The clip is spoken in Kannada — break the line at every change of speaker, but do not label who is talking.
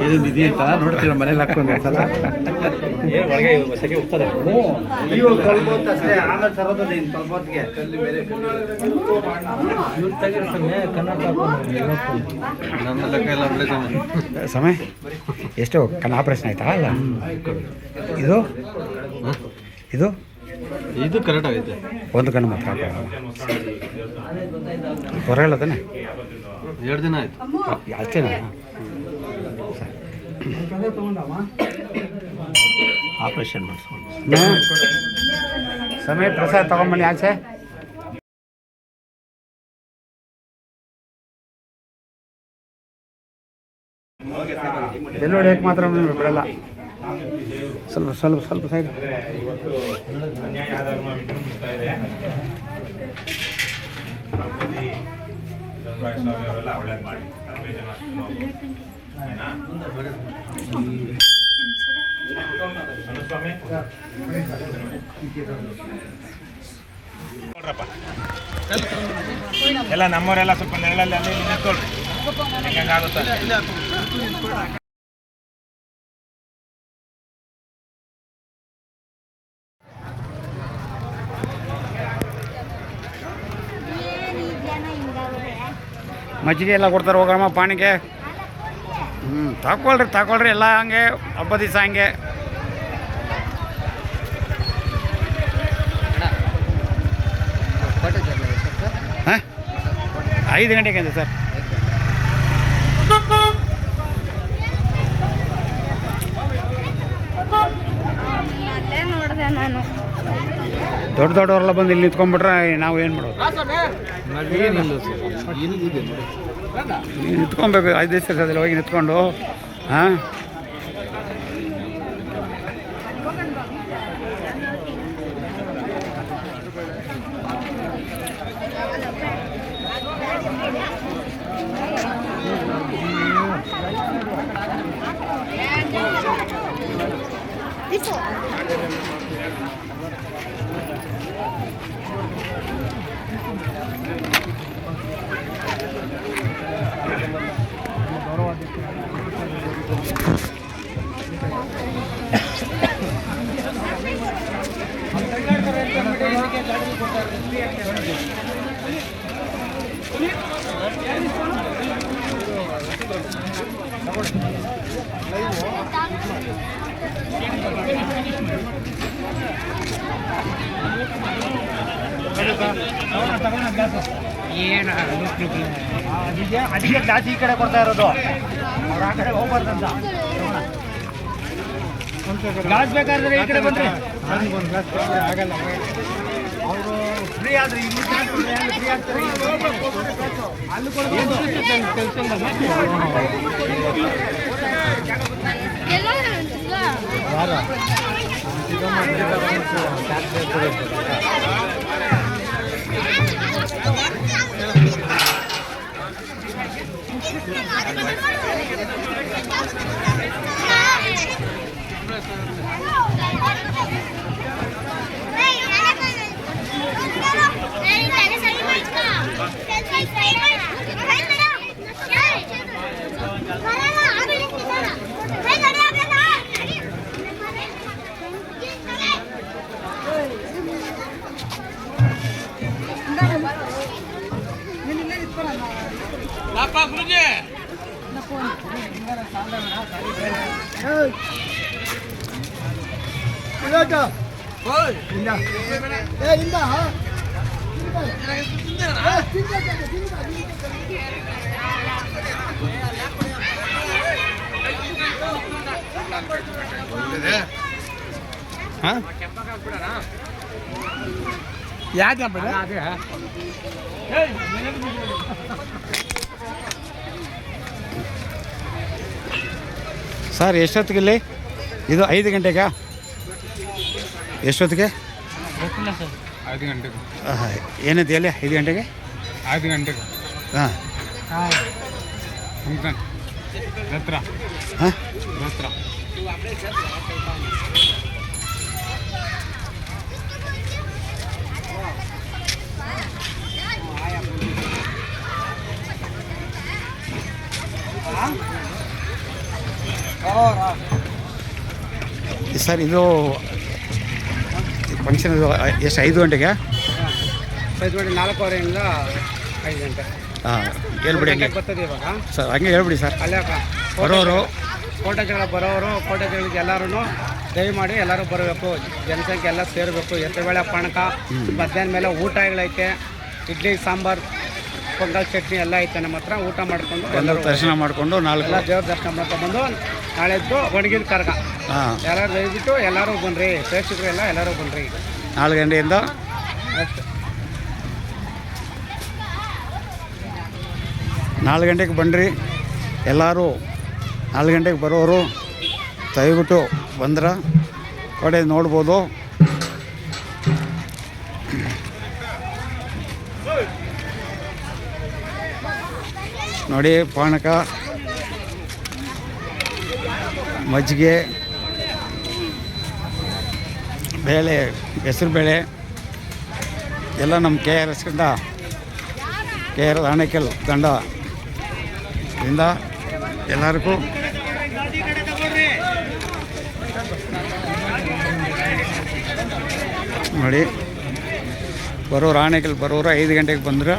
ಏನು ನಿಧಿ ಅಂತ ನೋಡ್ತೀರ ಮನೇಲಿ ಹಾಕೊಂಡು ಸಲ ಒಳಗೆ ಸೆಕೆ ಹೋಗ್ತದೆ ಇವಾಗ ಸ್ವಲ್ಪ ಹೊತ್ತು ಅಷ್ಟೇ ಆಮೇಲೆ ತರೋದಿಲ್ಲ ಇನ್ನು ಸ್ವಲ್ಪ ಹೊತ್ತಿಗೆ ನಮ್ಮ ಲೆಕ್ಕ ಎಲ್ಲ ಒಳ್ಳೆ ಸಮಯ ಎಷ್ಟು ಕಣ್ಣು ಆಪ್ರೇಷನ್ ಆಯ್ತಾ ಅಲ್ಲ ಇದು ಇದು ಇದು ಕರೆಕ್ಟ್ ಆಗೈತೆ ಒಂದು ಕಣ್ಣು ಮಾತ್ರ ಹೊರಗಲ್ಲ ತಾನೆ 2 ದಿನ ಆಯ್ತು ಅಷ್ಟೇನಾ ಆಪರೇಷನ್ ಮಾಡಿಸ್ಕೊಂಡು ಸಮಯ ಪ್ರಸಾದ ತಗೊಂಬನ್ನಿ ಆಚೆ ಎಲ್ಲಿ ಹೊಡಿಯೋಕೆ ಮಾತ್ರ ಬಿಡಲ್ಲ ಸ್ವಲ್ಪ ಸ್ವಲ್ಪ ಸ್ವಲ್ಪ ಸೈಡ್
ಎಲ್ಲ ನಮ್ಮವರೆಲ್ಲ ಸ್ವಲ್ಪ ನೆರಳಲ್ಲಿ ಅಲ್ಲಿ ನಿಂತ್ಕೊಳ್ರಿ ಹೆಂಗಾಗುತ್ತೆ
ಮಜ್ಜಿಗೆ ಎಲ್ಲ ಕೊಡ್ತಾರೆ ಹೋಗಮ್ಮ ಪಾನಿಗೆ ತಗೊಳ್ರಿ ಎಲ್ಲ ಹಂಗೆ ಹಬ್ಬ ದಿವಸ ಹಂಗೆ ಹಾಂ 5 ಗಂಟೆಗೆ ಅಂತೆ ಸರ್ ದೊಡ್ಡವರೆಲ್ಲ ಬಂದು ಇಲ್ಲಿ ನಿಂತ್ಕೊಂಡ್ಬಿಟ್ರೆ ನಾವು ಏನು ಮಾಡೋದು ನಿಂತ್ಕೊಬೇಕು 5 ದಿವಸ ಅದೆಲ್ಲ ಹೋಗಿ ನಿಂತ್ಕೊಂಡು ಹಾಂ ಏನು ಅದಕ್ಕೆ ಜಾಸ್ತಿ ಈ ಕಡೆ ಕೊಡ್ತಾ ಇರೋದು ಅವ್ರು ಆ ಕಡೆ ಹೋಗ್ಬಾರ್ದಂತ ಗ್ಲಾಸ್ ಬೇಕಾದ್ರೆ ಈ ಕಡೆ ಬಂದರೆ ಒಂದು ಗ್ಲಾಸ್ ಆಗಲ್ಲ ಅವರು ಫ್ರೀ ಆದರೆ ಇಲ್ಲಿ ಫ್ರೀ ಆಗ್ತಾರೆ ಅಲ್ಲಿ ಯಾಕೆ ಸರ್ ಎಷ್ಟೊತ್ತಿಗೆ ಇಲ್ಲಿ ಇದು 5 ಗಂಟೆಗಾ ಎಷ್ಟೊತ್ತಿಗೆ
5 ಗಂಟೆಗೆ
ಏನೈತಿ ಅಲ್ಲಿ 5 ಗಂಟೆಗೆ
5 ಗಂಟೆಗೆ
ಹಾಂ
ಫಂಕ್ಷನ್ ದಸರಾ
ಹಾಂ
ದಸರಾ
ಸರ್ ಇದು ಫಂಕ್ಷನ್ ಎಷ್ಟು 5 ಗಂಟೆಗೆ?
5 ಗಂಟೆ 4:15 5 ಗಂಟೆ.
ಹಾಂ ಹೇಳ್ಬಿಡಿ ಹಂಗೆ
ಬರ್ತದೆ ಇವಾಗ
ಸರ್, ಹಂಗೆ ಹೇಳ್ಬಿಡಿ ಸರ್.
ಅಲ್ಲೇ
ಬರೋರು
ಕೋಟೆ ಜಗಳ ಬರೋರು ಕೋಟೆ ಜಗಳಿಗೆ ಎಲ್ಲರೂ ದಯಮಾಡಿ ಎಲ್ಲರೂ ಬರಬೇಕು. ಜನಸಂಖ್ಯೆ ಎಲ್ಲ ಸೇರಬೇಕು. ಹೆಸರುಬೇಳೆ ಪಾನಕ, ಮಧ್ಯಾಹ್ನ ಮೇಲೆ ಊಟಗಳೈತೆ, ಇಡ್ಲಿ ಸಾಂಬಾರು ಪೊಂಗಲ್ ಚಟ್ನಿ ಎಲ್ಲ ಐತೆ ನಮ್ಮ ಹತ್ರ. ಊಟ ಮಾಡಿಕೊಂಡು
ಎಲ್ಲರೂ ದರ್ಶನ ಮಾಡಿಕೊಂಡು 4
ಎಲ್ಲ ದೇವ್ರ ದರ್ಶನ ಮಾಡ್ಕೊಂಡ್ಬಂದು ನಾಳೆದ್ದು ಒಣಗಿದ ಕರ್ಗ
ಹಾಂ
ಎಲ್ಲರೂ ದಯವಿಟ್ಟು ಎಲ್ಲರೂ ಬನ್ನಿರಿ. ಪ್ರೇಕ್ಷಕರು ಎಲ್ಲರೂ ಬನ್ನಿರಿ.
4 ಗಂಟೆಯಿಂದ
ಅಷ್ಟೇ.
4 ಗಂಟೆಗೆ ಬನ್ನಿರಿ. ಎಲ್ಲರೂ 4 ಗಂಟೆಗೆ ಬರೋರು ದಯವಿಟ್ಟು ಬಂದ್ರೆ ಕಡೆ ನೋಡ್ಬೋದು. ನೋಡಿ, ಪಾನಕ, ಮಜ್ಜಿಗೆ, ಬೇಳೆ, ಹೆಸರು ಬೇಳೆ ಎಲ್ಲ ನಮ್ಮ KRS ಆನೇಕಲ್ ತಂಡ ಇಂದ ಎಲ್ಲರಿಗೂ ನೋಡಿ, ಬರೋರು ಆನೇಕಲ್ ಬರೋರು 5 ಗಂಟೆಗೆ ಬಂದ್ರೆ